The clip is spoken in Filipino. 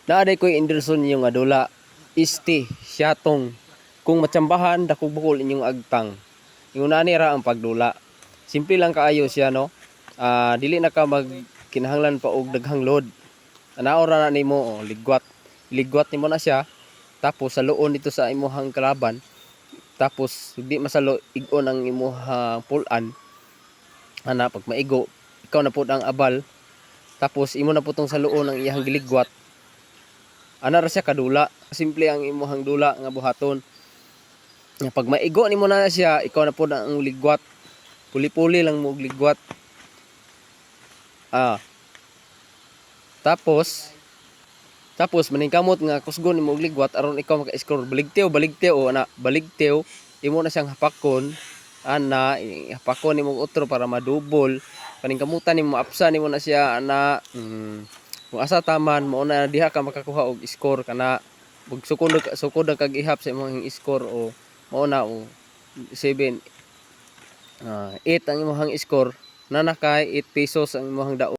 Naaday ko'y Anderson inyong adula. Isti, siyatong. Kung matsambahan, dakog bukol inyong agtang. Yung nani ra ang pagdula. Simple lang kaayo siya, no? Dili na ka magkinahanglan pa og daghang load. Anaora na nimo, oh, ligwat. Ligwat nimo na siya. Tapos saluon dito sa imuhang kalaban. Tapos di masalo igon ang imuhang pulan. Ana pag maigo, ikaw na pud ang abal. Tapos imo na putong saluon ang iyang giligwat. Ana ra siya kadula. Simple ang imuhang dula nga buhaton. Pag maigo nimo na siya, ikaw na pud ang ligwat. Puli-puli lang mo ligwat. Tapos maningkamot nga kusgon nimo og ligwat aron ikaw maka-score. Baligtew ana, baligtew. Imo na siyang hapakon. Ana, hapakon nimo og otro para madubol. Paningkamutan nimo apsa nimo na siya ana. Kung asa taman mo na diha ka makakuha og score kana. Ug sukod kag ihap sa imong score o mao na o 7 8 ang imong score. Nanakay 8 pesos ang imong daon.